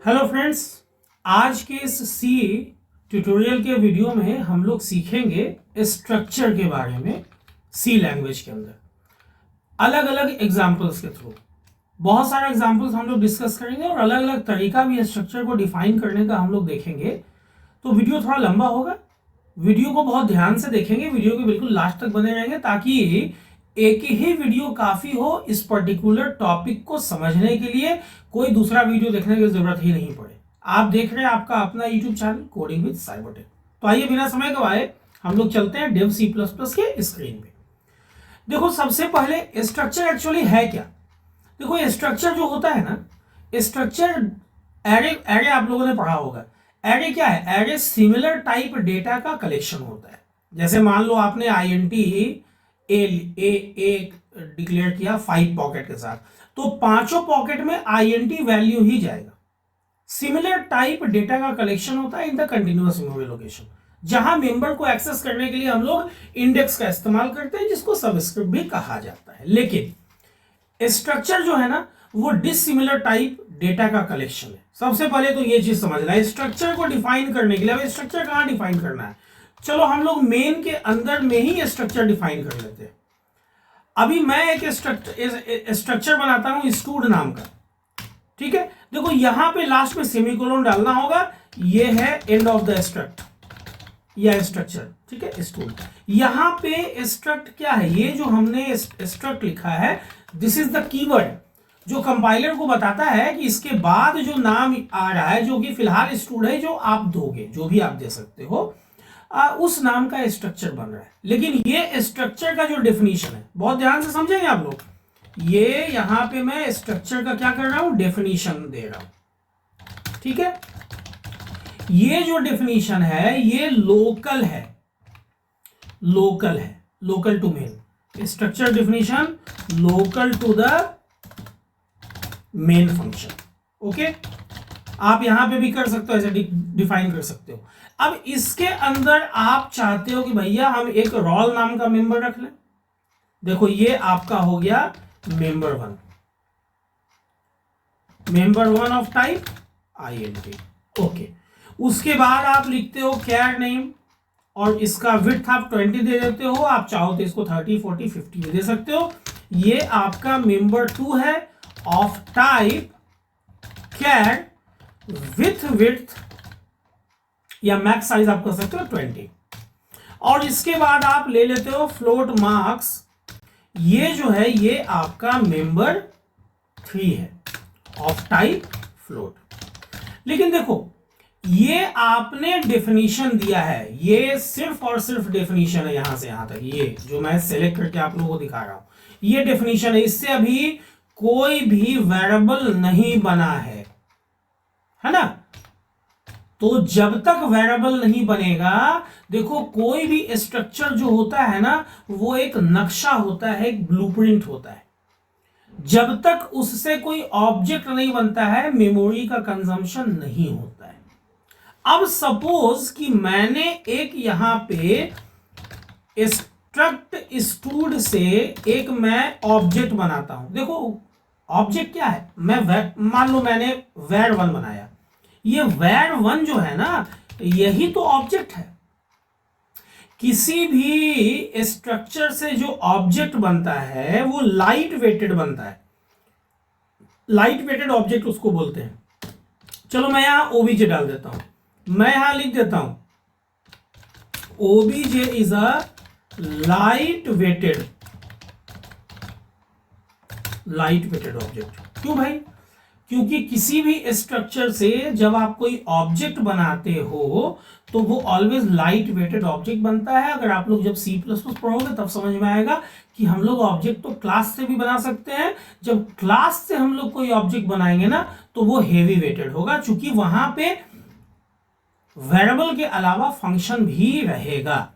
Hello friends, आज के इस सी ट्यूटोरियल के वीडियो में हम लोग सीखेंगे स्ट्रक्चर के बारे में सी लैंग्वेज के अंदर अलग अलग एग्जांपल्स के थ्रू। बहुत सारे एग्जांपल्स हम लोग डिस्कस करेंगे और अलग अलग तरीका भी स्ट्रक्चर को डिफाइन करने का हम लोग देखेंगे। तो वीडियो थोड़ा लंबा होगा, वीडियो को बहुत ध्यान से देखेंगे, वीडियो के बिल्कुल लास्ट तक बने रहेंगे ताकि एक ही वीडियो काफी हो इस पर्टिकुलर टॉपिक को समझने के लिए। कोई दूसरा वीडियो देखने की जरूरत ही नहीं पड़े। आप देख रहे हैं आपका अपना YouTube channel coding with Cybertech. तो आइए बिना समय गवाए हम लोग चलते हैं डेव सी प्लस प्लस के स्क्रीन पे। देखो, सबसे पहले स्ट्रक्चर एक्चुअली है क्या। देखो, स्ट्रक्चर जो होता है ना, स्ट्रक्चर एरे आप लोगों ने पढ़ा होगा। एरे क्या है? एरे सिमिलर टाइप डेटा का कलेक्शन होता है। जैसे मान लो आपने INT ए डिक्लेयर किया 5 पॉकेट के साथ, तो पांचों पॉकेट में INT वैल्यू ही जाएगा। सिमिलर टाइप डेटा का कलेक्शन होता है in the continuous memory location, जहां मेंबर को एक्सेस करने के लिए हम लोग इंडेक्स का इस्तेमाल करते हैं, जिसको सबस्क्रिप्ट भी कहा जाता है। लेकिन स्ट्रक्चर जो है ना, वो डिसिमिलर टाइप डेटा का कलेक्शन है। सबसे पहले तो ये चीज समझना है, स्ट्रक्चर को डिफाइन करने के लिए। अब स्ट्रक्चर कहां डिफाइन करना है, चलो हम लोग मेन के अंदर में ही स्ट्रक्चर डिफाइन कर लेते हैं। अभी मैं एक स्ट्रक्चर बनाता हूं स्टूड नाम का, ठीक है। देखो, यहां पे लास्ट में सेमीकोलन डालना होगा, ये है एंड ऑफ द स्ट्रक्ट या स्ट्रक्चर, ठीक है, स्टूड। यहां पे स्ट्रक्ट क्या है, ये जो हमने स्ट्रक्ट लिखा है, दिस इज द कीवर्ड जो कंपाइलर को बताता है कि इसके बाद जो नाम आ रहा है, जो कि फिलहाल स्टूड है, जो आप दोगे, जो भी आप दे सकते हो, उस नाम का स्ट्रक्चर बन रहा है। लेकिन ये स्ट्रक्चर का जो डेफिनेशन है, बहुत ध्यान से समझेंगे आप लोग। ये यहां पे मैं स्ट्रक्चर का क्या कर रहा हूं, डेफिनेशन दे रहा हूं, ठीक है। ये जो डेफिनेशन है ये लोकल है, local to main. Structure definition local to the main function, okay. आप यहां पे भी कर सकते हो, ऐसे डिफाइन कर सकते हो। अब इसके अंदर आप चाहते हो कि भैया हम एक रोल नाम का मेंबर रख लें। देखो, ये आपका हो गया member one of type INT, okay. उसके बाद आप लिखते हो कैर नेम, और इसका विड्थ आप 20 दे देते हो। आप चाहो तो इसको 30, 40, 50 भी दे सकते हो। ये आपका मेंबर 2 है of type char with width या मैक्स साइज आप कर सकते हो 20। और इसके बाद आप ले लेते हो फ्लोट मार्क्स। ये जो है ये आपका मेंबर 3 है ऑफ टाइप फ्लोट। लेकिन देखो, ये आपने डेफिनेशन दिया है, ये सिर्फ और सिर्फ डेफिनेशन है यहां से यहां तक। ये जो मैं सेलेक्ट करके आप लोगों को दिखा रहा हूं, ये डेफिनेशन है। इससे अभी कोई भी वेरिएबल नहीं बना है ना। तो जब तक वेरिएबल नहीं बनेगा, देखो, कोई भी स्ट्रक्चर जो होता है ना, वो एक नक्शा होता है, एक ब्लूप्रिंट होता है। जब तक उससे कोई ऑब्जेक्ट नहीं बनता है, मेमोरी का कंजम्पशन नहीं होता है। अब सपोज कि मैंने एक यहां पे स्ट्रक्ट स्टूड से एक मैं ऑब्जेक्ट बनाता हूं। देखो, ऑब्जेक्ट क्या है, मान लो मैंने var1 बनाया। ये var1 जो है ना, यही तो ऑब्जेक्ट है। किसी भी स्ट्रक्चर से जो ऑब्जेक्ट बनता है वो लाइट वेटेड बनता है। लाइट वेटेड ऑब्जेक्ट उसको बोलते हैं। चलो मैं यहां OBJ डाल देता हूं, मैं यहां लिख देता हूं OBJ is a light weighted object. क्यों भाई? क्योंकि किसी भी स्ट्रक्चर से जब आप कोई ऑब्जेक्ट बनाते हो तो वो ऑलवेज लाइट वेटेड ऑब्जेक्ट बनता है। अगर आप लोग जब C++ पढ़ोगे तब समझ में आएगा कि हम लोग ऑब्जेक्ट तो क्लास से भी बना सकते हैं। जब क्लास से हम लोग कोई ऑब्जेक्ट बनाएंगे ना, तो वो हेवी वेटेड होगा, क्योंकि वहां पे वेरिएबल के अलावा फंक्शन भी रहेगा।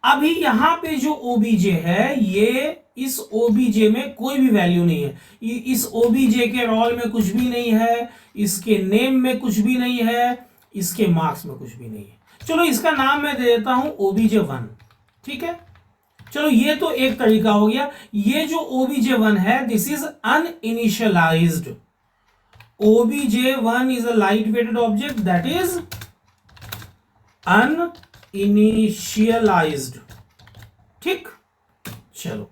अभी यहां पे जो OBJ है, ये इस OBJ में कोई भी वैल्यू नहीं है। इस OBJ के रोल में कुछ भी नहीं है, इसके नेम में कुछ भी नहीं है, इसके मार्क्स में कुछ भी नहीं है। चलो इसका नाम मैं दे देता हूं OBJ1, ठीक है। चलो ये तो एक तरीका हो गया। ये जो OBJ1 है, this is uninitialized. obj1 is a light weighted object that is uninitialized। ठीक, चलो,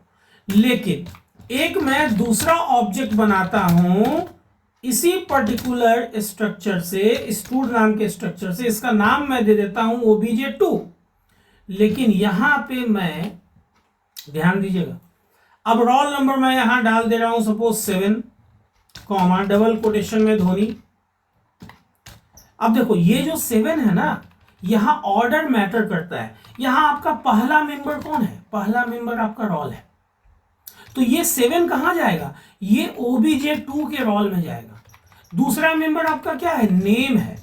लेकिन एक मैं दूसरा ऑब्जेक्ट बनाता हूं इसी पर्टिकुलर स्ट्रक्चर से, स्टूड नाम के स्ट्रक्चर से, इसका नाम मैं दे देता हूं obj2। लेकिन यहां पे मैं, ध्यान दीजिएगा, अब रोल नंबर मैं यहां डाल दे रहा हूं सपोज 7, कॉमा डबल कोटेशन में धोनी। अब देखो ये जो 7 है ना, यहां ऑर्डर मैटर करता है। यहां आपका पहला मेंबर कौन है? पहला मेंबर आपका रोल है, तो ये 7 कहां जाएगा? ये obj2 के रोल में जाएगा। दूसरा मेंबर आपका क्या है? नेम है।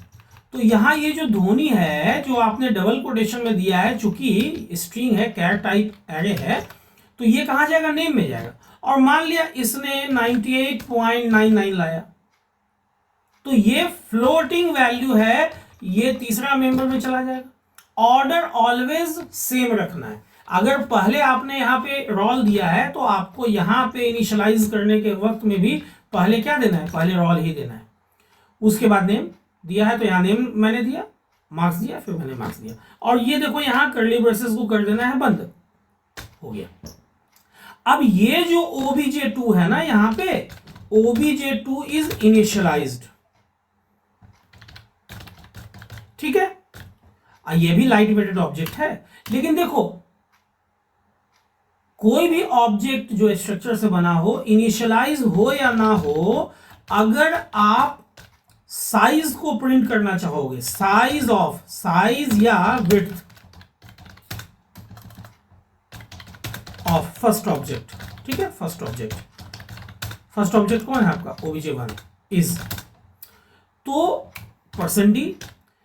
तो यहां ये जो धोनी है जो आपने डबल कोटेशन में दिया है, चूंकि स्ट्रिंग है, कैर टाइप एरे है, तो ये कहां जाएगा? नेम में जाएगा। और मान लिया इसने 98.99 लाया, तो ये फ्लोटिंग वैल्यू है, ये तीसरा मेंबर में चला जाएगा। ऑर्डर ऑलवेज सेम रखना है। अगर पहले आपने यहाँ पे रोल दिया है तो आपको यहाँ पे इनिशियलाइज करने के वक्त में भी पहले क्या देना है? पहले रोल ही देना है। उसके बाद नेम दिया है तो यहाँ नेम मैंने दिया, मार्क्स दिया, फिर मैंने मार्क्स दिया। और ये देखो यहाँ कर्ली ब्रेसेस को कर देना है बंद, हो गया। अब ये जो obj2 है ना, यहाँ पे obj2 इज इनिशियलाइज्ड, ठीक है। ये भी लाइट वेटेड ऑब्जेक्ट है, लेकिन देखो कोई भी ऑब्जेक्ट जो स्ट्रक्चर से बना हो, इनिशियलाइज हो या ना हो, अगर आप साइज को प्रिंट करना चाहोगे, साइज या विड्थ ऑफ फर्स्ट ऑब्जेक्ट, ठीक है, फर्स्ट ऑब्जेक्ट कौन है आपका? obj1 इज, तो %d।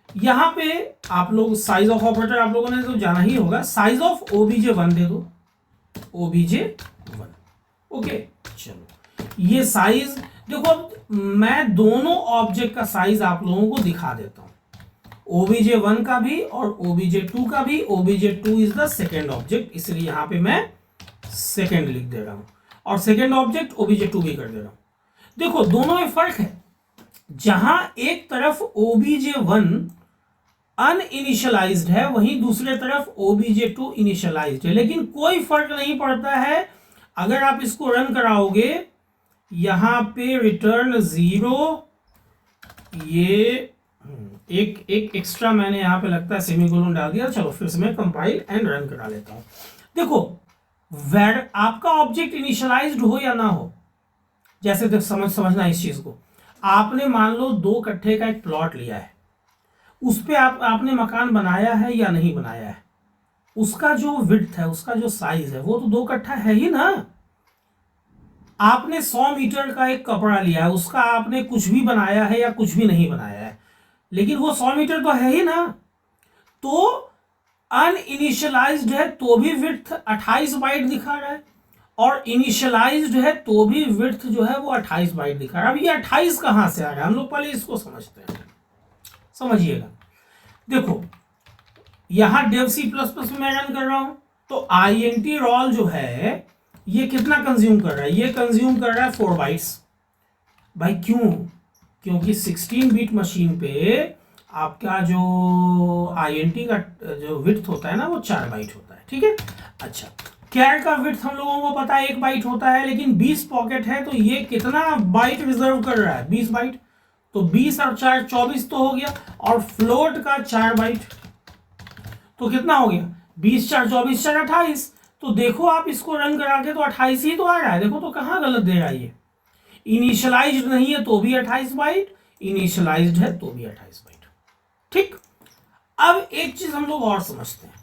यहां पे आप लोग साइज ऑफ ऑपरेटर आप लोगों ने तो जाना ही होगा, साइज ऑफ obj1 दे दो, obj1, ओके। चलो, ये साइज देखो, मैं दोनों ऑब्जेक्ट का साइज आप लोगों को दिखा देता हूं, obj1 का भी और obj2 का भी। obj2 is the second object, इसलिए यहां पे मैं सेकेंड लिख दे रहा हूं, और सेकेंड ऑब्जेक्ट obj2 भी कर दे रहा हूं। देखो दोनों में फर्क है, जहां एक तरफ obj1 अनइनिशियलाइज्ड है, वहीं दूसरे तरफ obj2 इनिशियलाइज्ड है, लेकिन कोई फर्क नहीं पड़ता है। अगर आप इसको रन कराओगे, यहां पे रिटर्न 0, ये एक एक्स्ट्रा मैंने यहां पे लगता है सेमीकोलन डाल दिया। चलो फिर से मैं कंपाइल एंड रन करा लेता हूं। देखो आपका ऑब्जेक्ट इनिशियलाइज्ड हो या ना हो, जैसे समझना इस चीज को, आपने मान लो 2 कट्ठे का एक प्लॉट लिया है, उस पे आपने मकान बनाया है या नहीं बनाया है, उसका जो विड्थ है, उसका जो साइज है, वो तो 2 कट्ठा है ही ना। आपने 100 मीटर का एक कपड़ा लिया है, उसका आपने कुछ भी बनाया है या कुछ भी नहीं बनाया है, लेकिन वो 100 मीटर तो है ही ना। तो अनइनिशियलाइज्ड है तो भी विड्थ 28 बाइट दिखा रहा है, और इनिशियलाइज्ड है तो भी विड्थ जो है वो 28 बाइट दिखा रहा है। अब ये 28 कहां से आ रहा है, हम लोग पहले इसको समझते हैं, समझिएगा। देखो यहां डेव C++ में मैं रन कर रहा हूं, तो int रोल जो है ये कितना कंज्यूम कर रहा है? ये कंज्यूम कर रहा है 4 बाइट्स। भाई क्यों? क्योंकि 16 बिट मशीन पे आपका जो int का जो विड्थ होता है ना, वो 4 बाइट होता है, ठीक है। अच्छा, कैर का विड्थ हम लोगों को पता है 1 बाइट होता है, लेकिन 20 पॉकेट है, तो ये कितना बाइट रिजर्व कर रहा है? 20 बाइट। तो 20 और 4 24 तो हो गया, और फ्लोट का 4 बाइट, तो कितना हो गया? 20 4 24 4 28। तो देखो आप इसको रन करा के तो 28 ही तो आ रहा है। देखो तो कहां गलत दे रहा है ये? इनिशियलाइज्ड नहीं है तो भी 28 बाइट, इनिशियलाइज्ड है तो भी 28 बाइट, ठीक। अब एक चीज हम लोग और समझते हैं,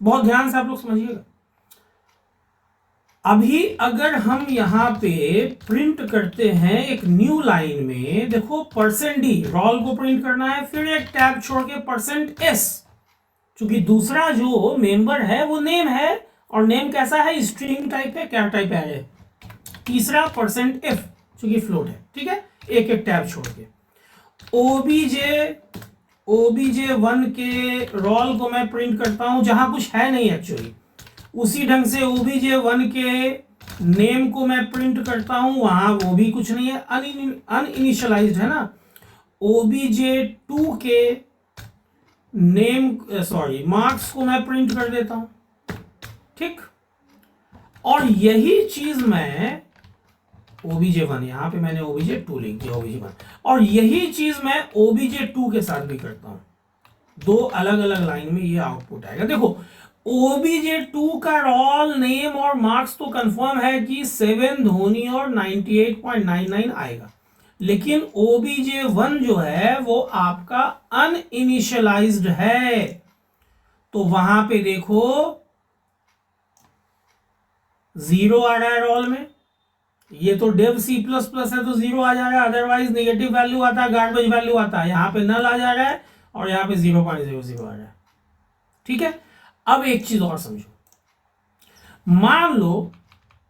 बहुत ध्यान से आप लोग समझिएगा। अभी अगर हम यहां पे प्रिंट करते हैं एक न्यू लाइन में, देखो %d रोल को प्रिंट करना है, फिर एक टैब छोड़ के %s, क्योंकि दूसरा जो मेंबर है वो नेम है, और नेम कैसा है? स्ट्रिंग टाइप है, कैर टाइप है। तीसरा %f क्योंकि फ्लोट है, ठीक है। एक एक टैब छोड़ के obj1 के रोल को मैं प्रिंट करता हूं जहां कुछ है नहीं एक्चुअली, उसी ढंग से obj1 के नेम को मैं प्रिंट करता हूं, वहां वो भी कुछ नहीं है, अनइनिशियलाइज्ड है ना। obj2 के नेम सॉरी मार्क्स को मैं प्रिंट कर देता हूं, ठीक। और यही चीज मैं obj1, यहां पे मैंने obj2 लिख दिया, obj1, और यही चीज मैं obj2 के साथ भी करता हूं। दो अलग अलग लाइन में ये आउटपुट आएगा। देखो obj2 का रोल नेम और मार्क्स तो कंफर्म है कि 7 धोनी और 98.99 आएगा, लेकिन obj1 जो है वो आपका अनइनिशियलाइज्ड है, तो वहां पे देखो 0 आ रहा है रोल में। ये तो डेव C++ है तो 0 आ जा रहा है, अदरवाइज नेगेटिव वैल्यू आता है, गार्बेज वैल्यू आता है। यहां पे नल आ जा रहा है और यहां पे 0.00 आ रहा है, ठीक है। अब एक चीज और समझो, मान लो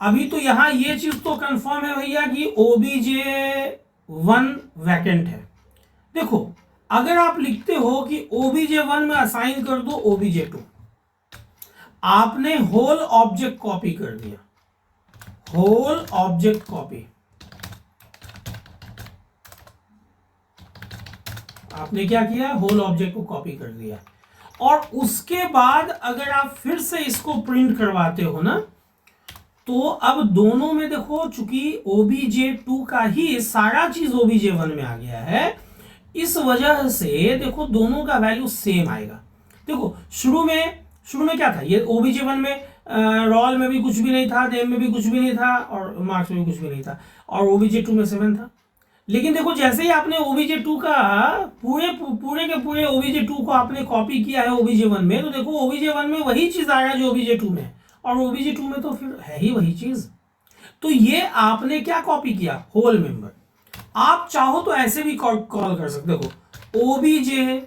अभी तो यहां ये चीज तो कंफर्म है भैया कि obj1 वैकेंट है। देखो अगर आप लिखते हो कि obj1 में असाइन कर दो obj2, आपने होल ऑब्जेक्ट कॉपी कर दिया, होल ऑब्जेक्ट कॉपी, आपने क्या किया, होल ऑब्जेक्ट को कॉपी कर दिया। और उसके बाद अगर आप फिर से इसको प्रिंट करवाते हो ना, तो अब दोनों में देखो चूंकि obj2 का ही सारा चीज obj1 में आ गया है, इस वजह से देखो दोनों का वैल्यू सेम आएगा। देखो शुरू में क्या था, ये obj1 में रोल में भी कुछ भी नहीं था, नेम में भी कुछ भी नहीं था, और मार्क्स में भी कुछ भी नहीं था, और obj2 में 7 था। लेकिन देखो जैसे ही आपने obj2 का पूरे के पूरे obj2 को आपने कॉपी किया है obj1 में, तो देखो obj1 में वही चीज आ रहा है जो obj2 में, और obj2 में तो फिर है ही वही चीज। तो ये आपने क्या कॉपी किया, होल मेंबर। आप चाहो तो ऐसे भी कॉल कर सकते हो, obj1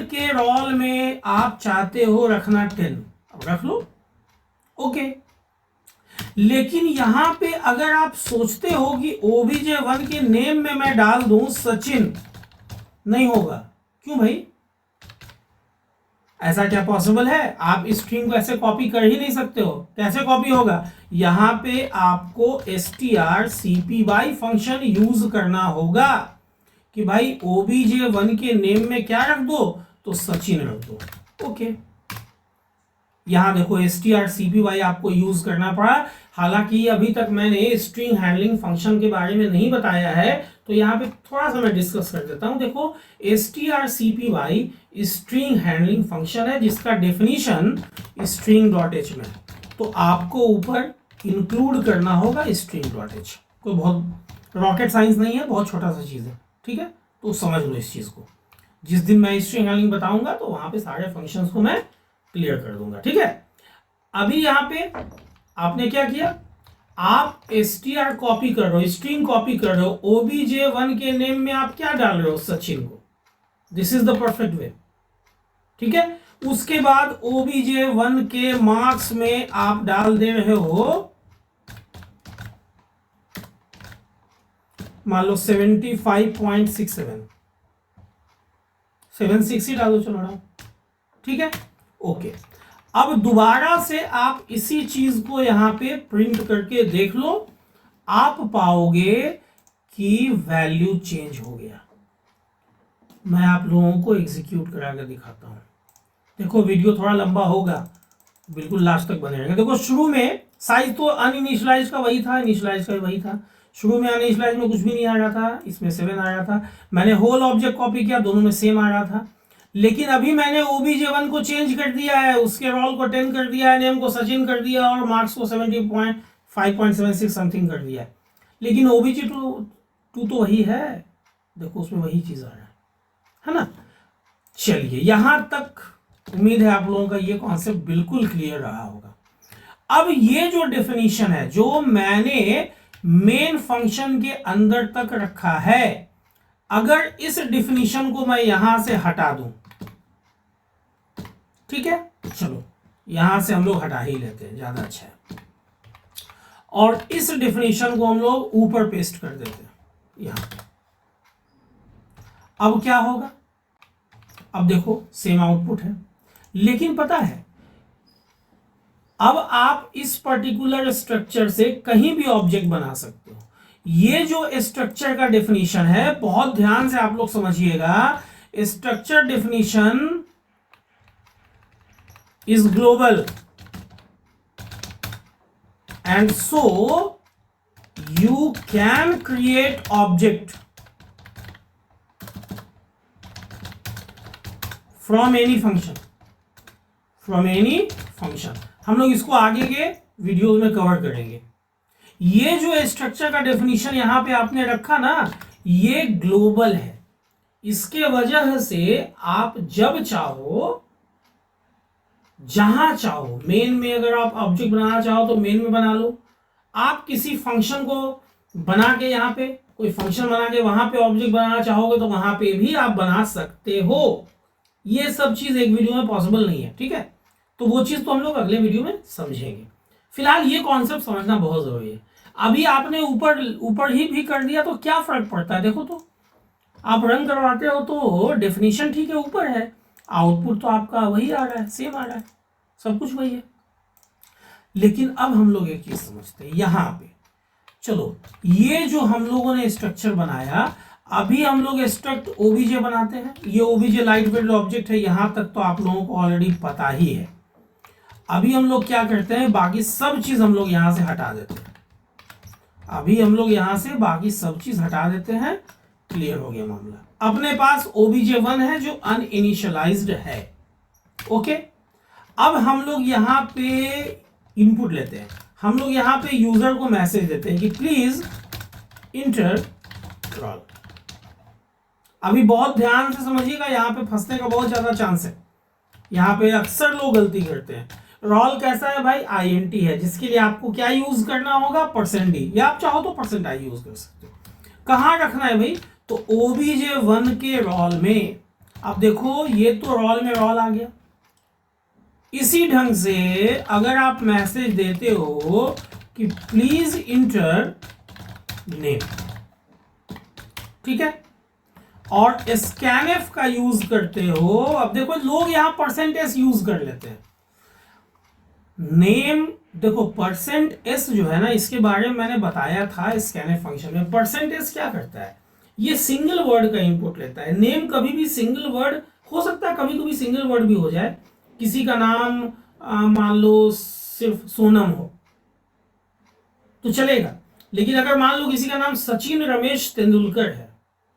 के रोल में आप चाहते हो रखना 10, अब रख लो, ओके। लेकिन यहां पे अगर आप सोचते हो कि obj1 के नेम में मैं डाल दूं सचिन, नहीं होगा। क्यों भाई, ऐसा क्या पॉसिबल है? आप स्ट्रिंग को ऐसे कॉपी कर ही नहीं सकते हो। कैसे कॉपी होगा, यहां पे आपको strcpy फंक्शन यूज करना होगा कि भाई obj1 के नेम में क्या रख दो, तो सचिन रख दो, ओके। यहां देखो strcpy आपको यूज करना पड़ा, हालांकि अभी तक मैंने स्ट्रिंग हैंडलिंग फंक्शन के बारे में नहीं बताया है, तो यहां पे थोड़ा सा मैं डिस्कस कर देता हूं। देखो strcpy स्ट्रिंग हैंडलिंग फंक्शन है जिसका डेफिनेशन string.h में, तो आपको ऊपर इंक्लूड करना होगा string.h। कोई बहुत रॉकेट साइंस नहीं है, बहुत छोटा सा चीज है, ठीक है। तो समझ लो इस चीज को, जिस दिन मैं स्ट्रिंग हैंडलिंग बताऊंगा तो वहां पे सारे फंक्शंस को मैं क्लियर कर दूंगा, ठीक है। अभी यहां पे आपने क्या किया, आप str कॉपी कर रहे हो, स्ट्रिंग कॉपी कर रहे हो, obj1 के नेम में आप क्या डाल रहे हो, सचिन को। This is the perfect way, ठीक है। उसके बाद obj1 के मार्क्स में आप डाल दे रहे हो, मान लो 75.67, 76 ही डालो, चलो, ठीक है, ओके। अब दोबारा से आप इसी चीज को यहां पे प्रिंट करके देख लो, आप पाओगे कि वैल्यू चेंज हो गया। मैं आप लोगों को एग्जीक्यूट करा कर दिखाता हूं। देखो वीडियो थोड़ा लंबा होगा, बिल्कुल लास्ट तक बने रहेगा। देखो शुरू में साइज तो अनइनिशियलाइज का वही था, इनिशियलाइज का वही था। शुरू में अनइनिशियलाइज में कुछ भी नहीं आ रहा था, इसमें 7 आ रहा था। मैंने होल ऑब्जेक्ट कॉपी किया, दोनों में सेम आ रहा था। लेकिन अभी मैंने obj1 को चेंज कर दिया है, उसके रोल को 10 कर दिया है, नेम को सचिन कर दिया और मार्क्स को 75.76 समथिंग कर दिया है। लेकिन obj2 तो वही है, देखो उसमें वही चीज आ रहा है ना। चलिए यहां तक उम्मीद है आप लोगों का ये कॉन्सेप्ट बिल्कुल क्लियर रहा होगा। अब ये जो डेफिनेशन है जो मैंने मेन फंक्शन के अंदर तक रखा है, अगर इस डेफिनेशन को मैं यहां से हटा दूं, ठीक है, चलो यहां से हम लोग हटा ही लेते हैं, ज्यादा अच्छा है। और इस डेफिनेशन को हम लोग ऊपर पेस्ट कर देते हैं यहां। अब क्या होगा, अब देखो सेम आउटपुट है, लेकिन पता है अब आप इस पर्टिकुलर स्ट्रक्चर से कहीं भी ऑब्जेक्ट बना सकते हो। ये जो स्ट्रक्चर का डेफिनेशन है, बहुत ध्यान से आप लोग समझिएगा, structure definition is global and so you can create object from any function, हम लोग इसको आगे के वीडियोस में कवर करेंगे। ये जो स्ट्रक्चर का डेफिनेशन यहां पे आपने रखा ना, ये ग्लोबल है। इसके वजह से आप जब चाहो, जहां चाहो, मेन में अगर आप ऑब्जेक्ट बनाना चाहो तो मेन में बना लो, आप किसी फंक्शन को बना के यहाँ पे कोई फंक्शन बना के वहां पे ऑब्जेक्ट बनाना चाहोगे तो वहां पे भी आप बना सकते हो। ये सब चीज एक वीडियो में पॉसिबल नहीं है, ठीक है, तो वो चीज तो हम लोग अगले वीडियो में समझेंगे। फिलहाल ये कॉन्सेप्ट समझना बहुत जरूरी है। अभी आपने ऊपर ही भी कर दिया तो क्या फर्क पड़ता है, देखो तो आप रन करवाते हो तो डेफिनेशन ठीक है ऊपर है, आउटपुट तो आपका वही आ रहा है, सेम आ रहा है, सब कुछ वही है। लेकिन अब हम लोग एक चीज समझते हैं यहां पे, चलो ये जो हम लोगों ने स्ट्रक्चर बनाया, अभी हम लोग स्ट्रक्ट ओबीजे बनाते हैं। ये ओबीजे लाइट वेट ऑब्जेक्ट है, यहां तक तो आप लोगों को ऑलरेडी पता ही है। अभी हम लोग क्या करते हैं, बाकी सब चीज हम लोग यहां से हटा देते हैं। अभी हम लोग यहां से बाकी सब चीज हटा देते हैं। क्लियर हो गया मामला। अपने पास ओबीजे 1 है जो अनइनिशियलाइज्ड है। ओके, अब हम लोग यहां पे इनपुट लेते हैं। हम लोग यहां पे यूजर को मैसेज देते हैं कि प्लीज इंटर रोल। अभी बहुत ध्यान से समझिएगा, यहां पे फंसने का बहुत ज्यादा चांस है। यहां पे अक्सर लोग गलती करते हैं। रोल कैसा है भाई, आईएनटी है, जिसके लिए आपको क्या यूज करना होगा, %d, या आप चाहो तो %i यूज कर सकते हो। कहां रखना है भाई, तो OBJ1 के रोल में। अब देखो ये तो रोल में रोल आ गया। इसी ढंग से अगर आप मैसेज देते हो कि प्लीज इंटर नेम, ठीक है, और स्कैनएफ का यूज करते हो। अब देखो लोग यहां %s यूज कर लेते हैं। नेम देखो, %s जो है ना, इसके बारे में मैंने बताया था स्कैनएफ फंक्शन में। %s क्या करता है, ये सिंगल वर्ड का इनपुट लेता है। नेम कभी भी सिंगल वर्ड हो सकता है, कभी कभी सिंगल वर्ड भी हो जाए। किसी का नाम मान लो सिर्फ सोनम हो तो चलेगा, लेकिन अगर मान लो किसी का नाम सचिन रमेश तेंदुलकर है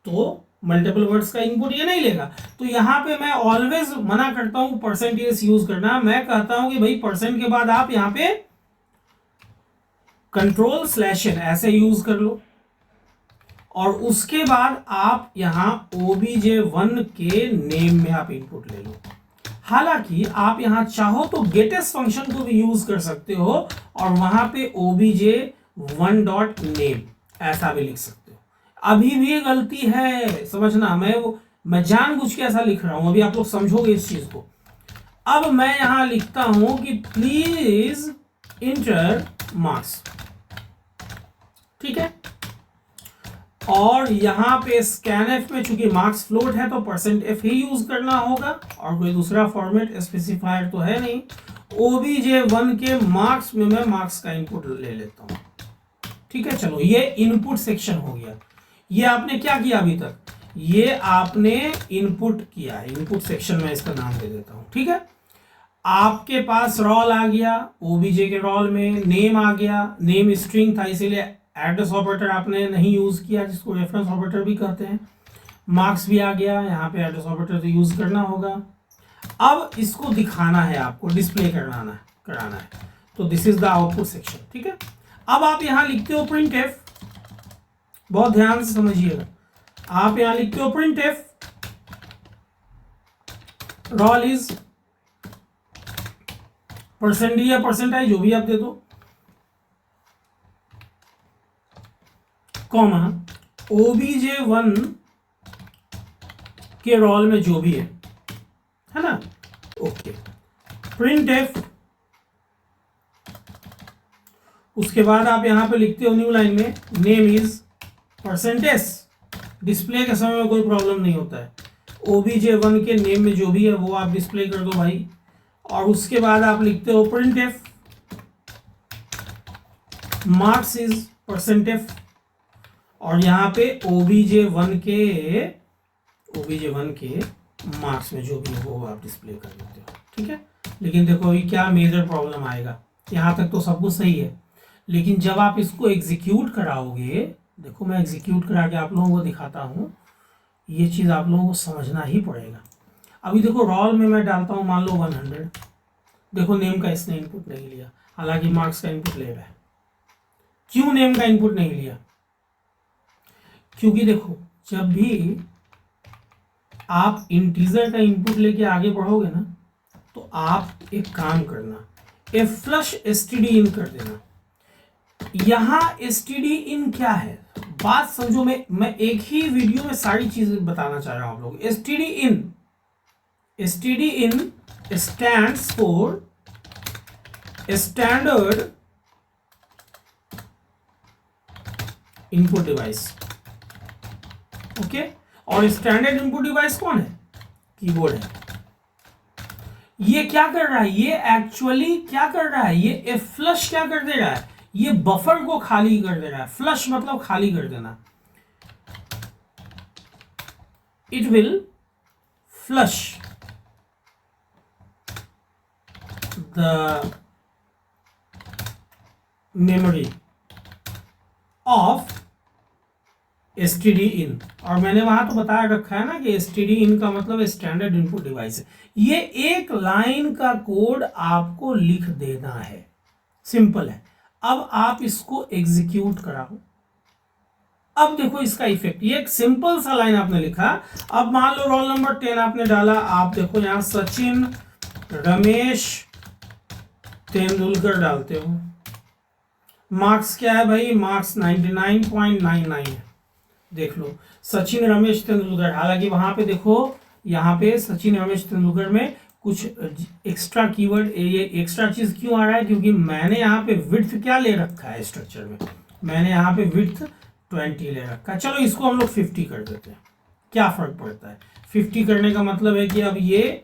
तो मल्टीपल वर्ड्स का इनपुट ये नहीं लेगा। तो यहां पे मैं ऑलवेज मना करता हूं %s यूज करना। मैं कहता हूं कि भाई % के बाद आप यहां पे Ctrl/n ऐसे यूज कर लो, और उसके बाद आप यहां OBJ1 के नेम में आप इनपुट ले लो। हालांकि आप यहां चाहो तो गेटेस्ट फंक्शन को भी यूज कर सकते हो और वहां पे OBJ1.name ऐसा भी लिख सकते हो। अभी भी गलती है, समझना, मैं जानबूझ के ऐसा लिख रहा हूं, अभी आप लोग समझोगे इस चीज को। अब मैं यहां लिखता हूं कि प्लीज इंटर मार्क्स, ठीक है, और यहां पे स्कैनएफ में चूंकि मार्क्स फ्लोट है तो %f ही यूज करना होगा, और कोई दूसरा फॉर्मेट स्पेसिफायर तो है नहीं। OBJ1 के मार्क्स में मैं मार्क्स का इनपुट ले लेता हूं, ठीक है। चलो ये इनपुट सेक्शन हो गया। ये आपने क्या किया अभी तक, ये आपने इनपुट किया है। इनपुट सेक्शन में इसका नाम दे देता हूं, ठीक है। आपके पास रोल आ गया, OBJ के रोल में नेम आ गया। नेम स्ट्रिंग था इसीलिए एड्रेस ऑपरेटर आपने नहीं यूज किया, जिसको रेफरेंस ऑपरेटर भी कहते हैं। मार्क्स भी आ गया, यहाँ पे एड्रेस ऑपरेटर तो यूज करना होगा। अब इसको दिखाना है, आपको डिस्प्ले कराना है, तो this is the output section, ठीक है। अब आप यहां लिखते हो printf, बहुत ध्यान से समझिएगा। आप यहां लिखते हो printf रोल इज %d या %i, जो भी आप दे दो, कॉमा OBJ1 के रोल में जो भी है ना, ओके, printf। उसके बाद आप यहां पे लिखते हो न्यू लाइन में नेम इज %s। डिस्प्ले के समय में कोई प्रॉब्लम नहीं होता है, OBJ1 के नेम में जो भी है वो आप डिस्प्ले कर दो भाई। और उसके बाद आप लिखते हो printf मार्क्स इज %, और यहाँ पे OBJ1 के मार्क्स में जो भी हो वो आप डिस्प्ले कर देते हो, ठीक है। लेकिन देखो ये क्या मेजर प्रॉब्लम आएगा, यहाँ तक तो सब कुछ सही है, लेकिन जब आप इसको एग्जीक्यूट कराओगे, देखो मैं एग्जीक्यूट करा के आप लोगों को दिखाता हूँ, ये चीज़ आप लोगों को समझना ही पड़ेगा। अभी देखो रोल में मैं डालता हूँ मान लो 100, देखो नेम का इसने इनपुट नहीं लिया, हालांकि मार्क्स का इनपुट ले रहा है। क्यों नेम का इनपुट नहीं लिया? क्योंकि देखो जब भी आप इंटीजर का इनपुट लेके आगे बढ़ोगे ना, तो आप एक काम करना, ए फ्लश std इन कर देना। यहां std इन क्या है, बात समझो, मैं एक ही वीडियो में सारी चीजें बताना चाह रहा हूं आप लोग। std in stands for standard input device, okay. और स्टैंडर्ड इनपुट डिवाइस कौन है? कीबोर्ड है। ये क्या कर रहा है, ये एक्चुअली क्या कर रहा है, ये फ्लश क्या कर दे रहा है, ये बफर को खाली कर दे रहा है। फ्लश मतलब खाली कर देना। It will flush the memory of std इन, और मैंने वहां तो बताया रखा है ना कि std इन का मतलब स्टैंडर्ड इनपुट डिवाइस है। ये एक लाइन का कोड आपको लिख देना है, सिंपल है। अब आप इसको एग्जीक्यूट कराओ। अब देखो इसका इफेक्ट, ये एक सिंपल सा लाइन आपने लिखा। अब मान लो रोल नंबर 10 आपने डाला, आप देखो यहां सचिन रमेश तेंदुलकर डालते हो, मार्क्स क्या है भाई, मार्क्स 99.99 है। देख लो सचिन रमेश तेंदुलकर, हालांकि वहां पे देखो यहाँ पे सचिन रमेश तेंदुलकर में कुछ एक्स्ट्रा कीवर्ड, ये एक्स्ट्रा चीज क्यों आ रहा है, क्योंकि मैंने यहाँ पे विड्थ क्या ले रखा है स्ट्रक्चर में, मैंने यहाँ पे विड्थ 20 ले रखा है। चलो इसको हम लोग 50 कर देते हैं, क्या फर्क पड़ता है। 50 करने का मतलब है कि अब ये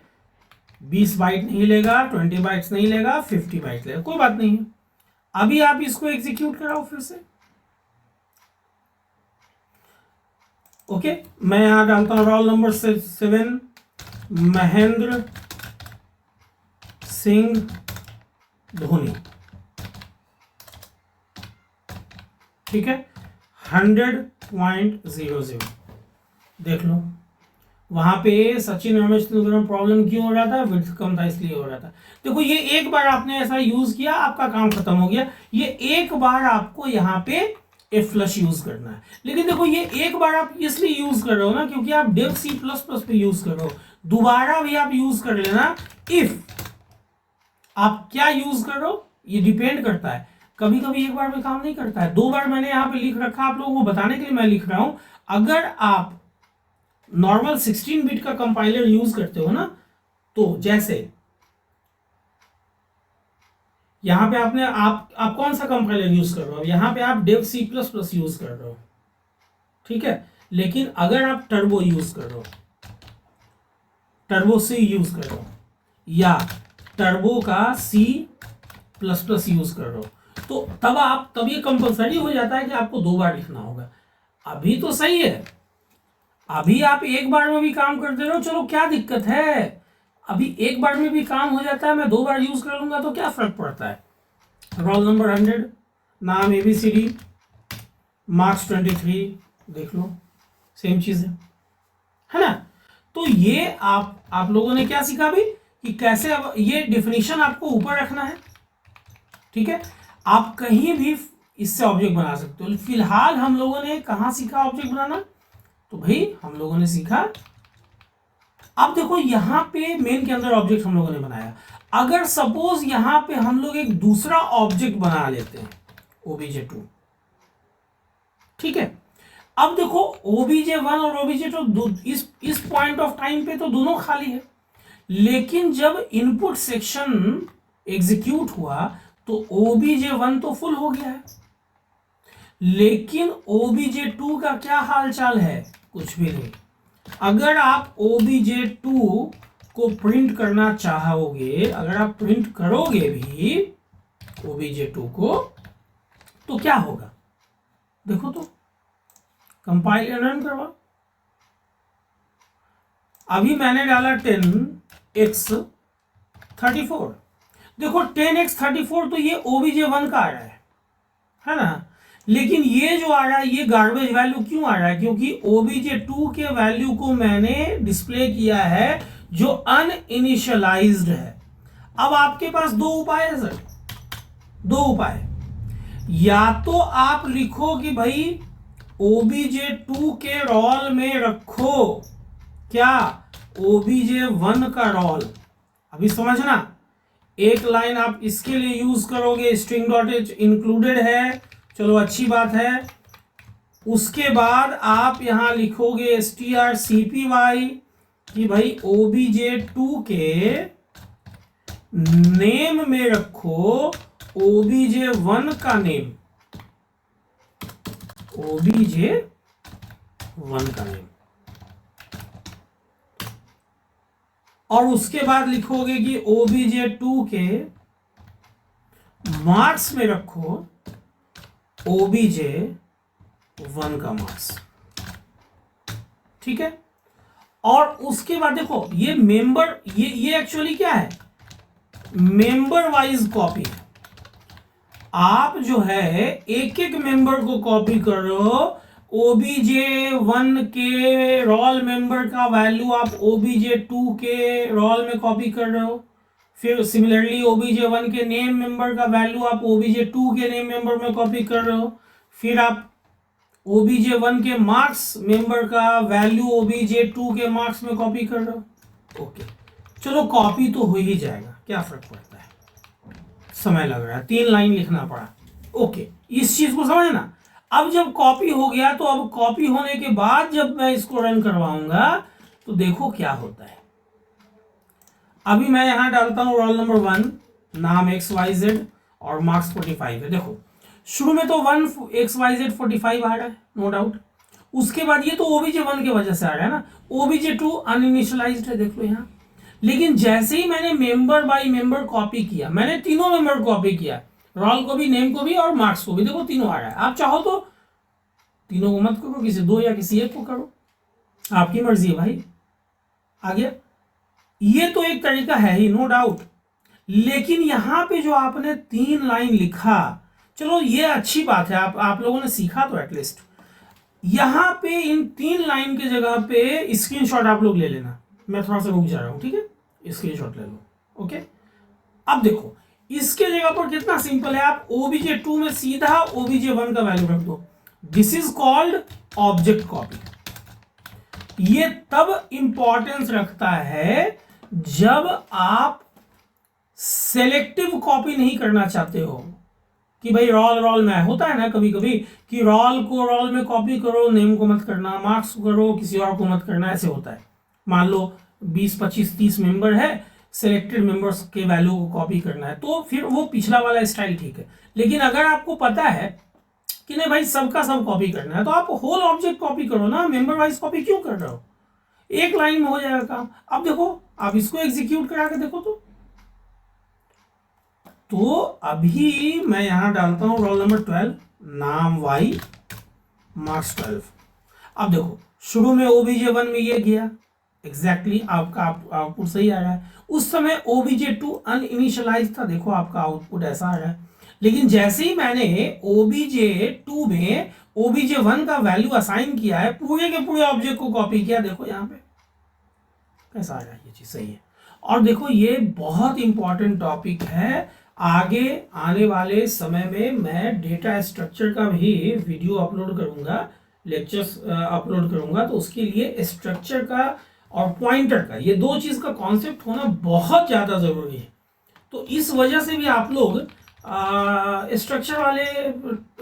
20 बाइट नहीं लेगा, 20 बाइट्स नहीं लेगा, 50 बाइट लेगा, कोई बात नहीं है। अभी आप इसको एग्जीक्यूट कराओ फिर से, ओके। मैं यहां डालता हूं रोल नंबर 7 महेंद्र सिंह धोनी, ठीक है, 100.00। देख लो वहां पे सचिन रमेश तेंदुलकर में प्रॉब्लम क्यों हो रहा था, विड्थ कम था इसलिए हो रहा था। देखो ये एक बार आपने ऐसा यूज किया, आपका काम खत्म हो गया। ये एक बार आपको यहाँ पे ए फ्लश यूज करना है, लेकिन देखो ये एक बार आप इसलिए यूज कर रहे हो ना क्योंकि आप डेव C++ पे यूज कर रहे हो। दोबारा भी आप यूज कर लेना इफ आप क्या यूज कर रहे हो, ये डिपेंड करता है। कभी कभी एक बार में काम नहीं करता है, 2 बार मैंने यहाँ पे लिख रखा, आप लोगों को बताने के लिए मैं लिख रहा हूं। अगर आप नॉर्मल 16 बिट का कंपाइलर यूज करते हो ना, तो जैसे यहां पे आपने आप कौन सा कंपाइलर यूज कर रहे हो, यहां पे आप डेव C++ यूज कर रहे हो, ठीक है। लेकिन अगर आप टर्बो यूज कर रहे हो, टर्बो C यूज कर रहे हो, या टर्बो का C++ यूज कर रहे हो, तो तब ये कंपलसरी हो जाता है कि आपको 2 बार लिखना होगा। अभी तो सही है, अभी आप एक बार में भी काम कर दे रहे हो, चलो क्या दिक्कत है, अभी एक बार में भी काम हो जाता है। मैं 2 बार यूज कर लूंगा तो क्या फर्क पड़ता है। रोल नंबर 100, नाम ABCD, मार्क्स 23, देख लो सेम चीज है ना। तो ये आप लोगों ने क्या सीखा भी कि कैसे, अब ये डिफिनीशन आपको ऊपर रखना है, ठीक है। आप कहीं भी इससे ऑब्जेक्ट बना सकते हो। फिलहाल हम लोगों ने कहां सीखा ऑब्जेक्ट बनाना, तो भाई हम लोगों ने सीखा, अब देखो यहां पे मेन के अंदर ऑब्जेक्ट हम लोगों ने बनाया। अगर सपोज यहां पे हम लोग एक दूसरा ऑब्जेक्ट बना लेते हैं OBJ2, ठीक है। अब देखो OBJ1 और OBJ2 इस पॉइंट ऑफ टाइम पे तो दोनों खाली है, लेकिन जब इनपुट सेक्शन एग्जीक्यूट हुआ तो OBJ1 तो फुल हो गया है, लेकिन OBJ2 का क्या हाल चाल है, कुछ भी नहीं। अगर आप OBJ2 को प्रिंट करना चाहोगे, अगर आप प्रिंट करोगे भी OBJ2 को, तो क्या होगा, देखो तो, कंपाइल रन करवा। अभी मैंने डाला 10x34, देखो 10x34 तो ये obj1 का आ रहा है ना, लेकिन ये जो आ रहा है ये गार्बेज वैल्यू क्यों आ रहा है, क्योंकि obj2 के वैल्यू को मैंने डिस्प्ले किया है जो अनइनिशियलाइज्ड है। अब आपके पास दो उपाय है सर, दो उपाय, या तो आप लिखो कि भाई obj2 के रोल में रखो क्या, obj1 का रोल। अभी समझना, एक लाइन आप इसके लिए यूज करोगे, स्ट्रिंग डॉट एच इंक्लूडेड है, चलो अच्छी बात है। उसके बाद आप यहां लिखोगे strcpy कि भाई obj2 के नेम में रखो obj1 का नेम, obj1 का नेम, और उसके बाद लिखोगे कि obj2 के मार्क्स में रखो obj1 का मार्क्स, ठीक है। और उसके बाद देखो ये मेंबर, ये एक्चुअली क्या है, मेंबर वाइज कॉपी है। आप जो है एक एक मेंबर को कॉपी करो, obj1 के रोल मेंबर का वैल्यू आप obj2 के रोल में कॉपी कर रहे हो, फिर सिमिलरली obj1 के नेम मेंबर का वैल्यू आप obj2 के नेम मेंबर में कॉपी कर रहे हो, फिर आप obj1 के मार्क्स मेंबर का वैल्यू obj2 के मार्क्स में कॉपी कर रहे हो। ओके, चलो कॉपी तो हो ही जाएगा, क्या फर्क पड़ता है, समय लग रहा है, 3 लाइन लिखना पड़ा। ओके, इस चीज को समझना। अब जब कॉपी हो गया तो अब कॉपी होने के बाद जब मैं इसको रन करवाऊंगा तो देखो क्या होता है। अभी मैं यहां डालता हूं रोल नंबर 1, नाम XYZ और मार्क्स 45 है। देखो शुरू में तो 1 XYZ 45 आ रहा है, नो डाउट। उसके बाद ये तो obj1 की वजह से आ रहा है ना, obj2 अनइनिशियलाइज्ड है, देख लो यहां। लेकिन जैसे ही मैंने मेंबर बाय मेंबर कॉपी किया, मैंने तीनों मेंबर कॉपी किया, रोल को भी, नेम को भी और मार्क्स को भी, देखो तीनों आ रहा है। आप चाहो तो तीनों को मत करो, किसी दो या किसी एक को करो, आपकी मर्जी है भाई। आ गया, ये तो एक तरीका है ही, नो डाउट। लेकिन यहां पे जो आपने 3 लाइन लिखा, चलो ये अच्छी बात है, आप लोगों ने सीखा तो एटलीस्ट। यहां पे इन 3 लाइन के जगह पे स्क्रीनशॉट आप लोग ले लेना, मैं थोड़ा सा रुक जा रहा हूं, ठीक है, स्क्रीनशॉट ले लो। ओके, अब देखो इसके जगह पर कितना सिंपल है, आप obj2 में सीधा obj1 का वैल्यू रख दो। This is called object copy. ये तब इंपॉर्टेंस रखता है जब आप सेलेक्टिव कॉपी नहीं करना चाहते हो कि भाई रोल में होता है ना कभी कभी कि रोल को रोल में कॉपी करो, नेम को मत करना, मार्क्स को करो, किसी और को मत करना, ऐसे होता है। मान लो 20 25 30 मेंबर है, सेलेक्टेड मेंबर्स के वैल्यू को कॉपी करना है, तो फिर वो पिछला वाला स्टाइल ठीक है। लेकिन अगर आपको पता है कि नहीं भाई सबका सब कॉपी करना है, तो आप होल ऑब्जेक्ट कॉपी करो ना, मेंबर वाइज कॉपी क्यों कर रहे हो, एक लाइन में हो जाएगा काम। अब देखो आप इसको एग्जीक्यूट करा के देखो तो अभी मैं यहां डालता हूं रोल नंबर 12, नाम Y, मार्क्स 12। अब देखो शुरू में obj1 में ये गया, एग्जैक्टली आपका आउटपुट सही आ रहा है। उस समय obj2 अनइनिशियलाइज था, देखो आपका आउटपुट ऐसा आ रहा है। लेकिन जैसे ही मैंने obj2 में obj1 का वैल्यू असाइन किया है, पूरे के पूरे ऑब्जेक्ट को कॉपी किया, देखो यहां पे कैसा आ रहा है, ये चीज सही है। और देखो ये बहुत इंपॉर्टेंट टॉपिक है, आगे आने वाले समय में मैं डेटा स्ट्रक्चर का भी वीडियो अपलोड करूंगा, लेक्चर्स अपलोड करूंगा, तो उसके लिए स्ट्रक्चर का और पॉइंटर का, ये दो चीज का कॉन्सेप्ट होना बहुत ज्यादा जरूरी है। तो इस वजह से भी आप लोग स्ट्रक्चर वाले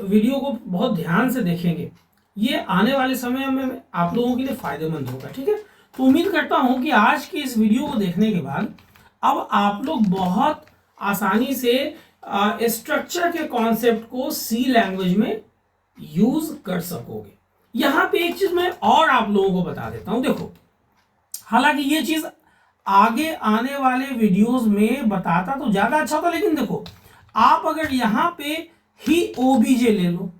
वीडियो को बहुत ध्यान से देखेंगे, ये आने वाले समय में आप लोगों के लिए फायदेमंद होगा, ठीक है। तो उम्मीद करता हूं कि आज के इस वीडियो को देखने के बाद अब आप लोग बहुत आसानी से स्ट्रक्चर के कॉन्सेप्ट को सी लैंग्वेज में यूज कर सकोगे। यहां पे एक चीज मैं और आप लोगों को बता देता हूं, देखो हालांकि ये चीज आगे आने वाले वीडियोस में बताता तो ज्यादा अच्छा होता, लेकिन देखो आप अगर यहां पे ही ओबीजे ले लो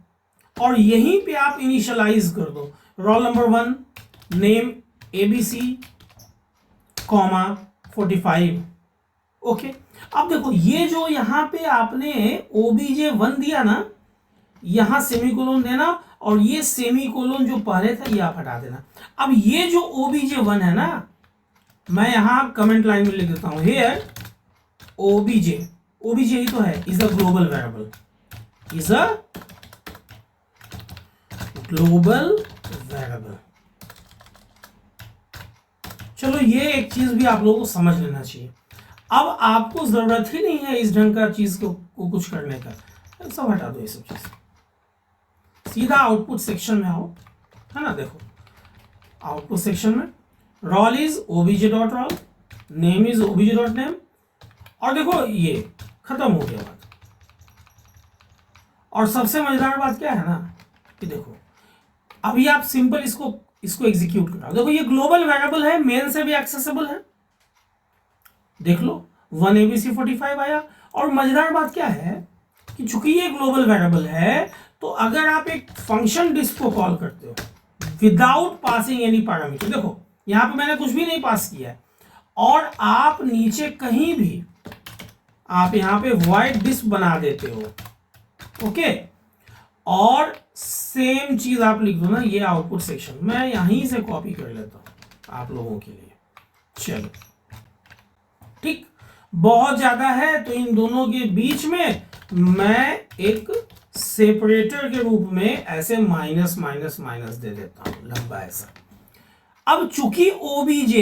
और यहीं पे आप इनिशियलाइज कर दो roll number 1 name ABC comma 45। Okay, अब देखो ये जो यहाँ पे आपने OBJ1 दिया ना, यहां सेमीकोलन देना और ये सेमीकोलन जो पहले था ये आप हटा देना। अब ये जो OBJ1 है ना, मैं यहां कमेंट लाइन में लिख देता हूं हियर OBJ ही तो है, is a global variable, is a global variable. चलो ये एक चीज भी आप लोगों को समझ लेना चाहिए। अब आपको जरूरत ही नहीं है इस ढंग का चीज को कुछ करने का, सब हटा दो ये सब चीज, सीधा आउटपुट सेक्शन में आओ, है ना। देखो आउटपुट सेक्शन में roll is obj.roll, name is obj.name, और देखो ये खत्म हो गया बात। और सबसे मजेदार बात क्या है ना कि देखो अभी आप सिंपल इसको एग्जीक्यूट करो। देखो ये ग्लोबल वेरिएबल है, मेन से भी एक्सेसिबल है, देख लो 1 ABC 45 आया। और मजेदार बात क्या है कि चूंकि ये ग्लोबल वेरिएबल है, तो अगर आप एक फंक्शन डिस्प को कॉल करते हो विदाउट पासिंग एनी पैरामीटर, देखो यहां पे मैंने कुछ भी नहीं पास किया है, और आप नीचे कहीं भी आप यहां पे वॉइड डिस्प बना देते हो, ओके, और सेम चीज आप लिख दो ना ये आउटपुट सेक्शन, मैं यहीं से कॉपी कर लेता हूं आप लोगों के लिए। चलो ठीक, बहुत ज्यादा है तो इन दोनों के बीच में मैं एक सेपरेटर के रूप में ऐसे माइनस माइनस माइनस दे देता हूं, लंबा ऐसा। अब चूंकि OBJ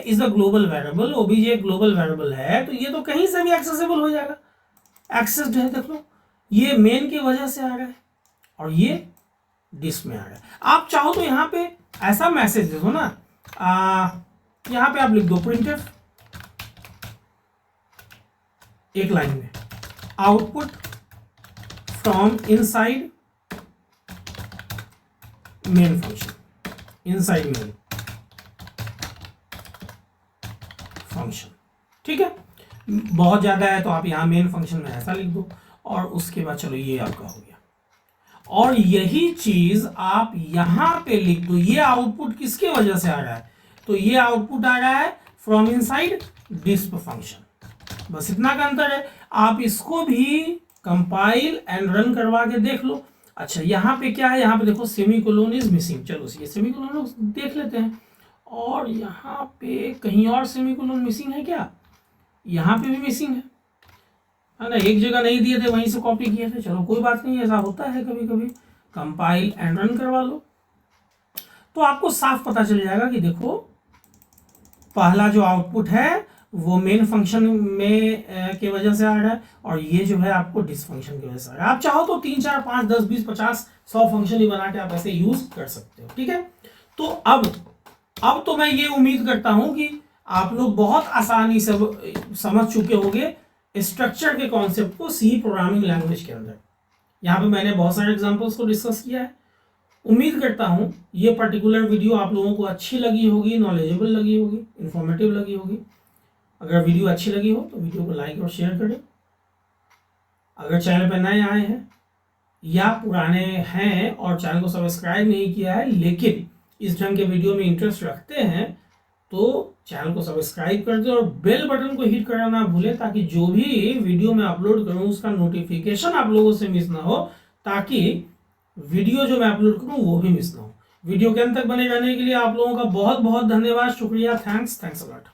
is a global variable, OBJ global variable है, तो ये तो कहीं से भी एक्सेसिबल हो जाएगा, एक्सेस्ड है। देख लो ये मेन की वजह से आ रहा है और ये डिस्क में आ रहा है। आप चाहो तो यहां पे ऐसा मैसेज दे दो ना, यहां पे आप लिख दो प्रिंटफ एक लाइन में, output from inside main function, inside main function, ठीक है। बहुत ज्यादा है तो आप यहां मेन फंक्शन में ऐसा लिख दो, और उसके बाद चलो ये आपका हो गया। और यही चीज आप यहां पे लिख दो, ये आउटपुट किसके वजह से आ रहा है, तो ये आउटपुट आ रहा है फ्रॉम इनसाइड डिस्प फंक्शन, बस इतना का अंतर है। आप इसको भी कंपाइल एंड रन करवा के देख लो। अच्छा यहाँ पे क्या है, यहाँ पे देखो सेमीकोलन इज मिसिंग, चलो ये सेमीकोलन लोग देख लेते हैं। और यहाँ पे कहीं और सेमीकोलन मिसिंग है क्या, यहाँ पे भी मिसिंग है ना, एक जगह नहीं दिए थे वहीं से कॉपी किए थे। चलो कोई बात नहीं, ऐसा होता है कभी कभी, कंपाइल एंड रन करवा लो तो आपको साफ पता चल जाएगा कि देखो पहला जो आउटपुट है वो मेन फंक्शन में के वजह से आ रहा है, और ये जो है आपको डिस्प फंक्शन की वजह से आ रहा है। आप चाहो तो 3 4 5 10 20 50 100 फंक्शन ही बना के आप ऐसे यूज कर सकते हो, ठीक है। तो अब तो मैं ये उम्मीद करता हूं कि आप लोग बहुत आसानी से समझ चुके होंगे स्ट्रक्चर के कॉन्सेप्ट को सी प्रोग्रामिंग लैंग्वेज के अंदर। यहाँ पे मैंने बहुत सारे एग्जांपल्स को डिस्कस किया है। उम्मीद करता हूँ ये पर्टिकुलर वीडियो आप लोगों को अच्छी लगी होगी, नॉलेजेबल लगी होगी, इंफॉर्मेटिव लगी होगी। अगर वीडियो अच्छी लगी हो तो वीडियो को लाइक और शेयर करें। अगर चैनल पर नए आए हैं या पुराने हैं और चैनल को सब्सक्राइब नहीं किया है लेकिन इस ढंग के वीडियो में इंटरेस्ट रखते हैं तो चैनल को सब्सक्राइब कर दो और बेल बटन को हिट करना ना भूलें, ताकि जो भी वीडियो मैं अपलोड करूं उसका नोटिफिकेशन आप लोगों से मिस ना हो, ताकि वीडियो जो मैं अपलोड करूं वो भी मिस ना हो। वीडियो के अंत तक बने रहने के लिए आप लोगों का बहुत बहुत धन्यवाद, शुक्रिया, थैंक्स अ लॉट।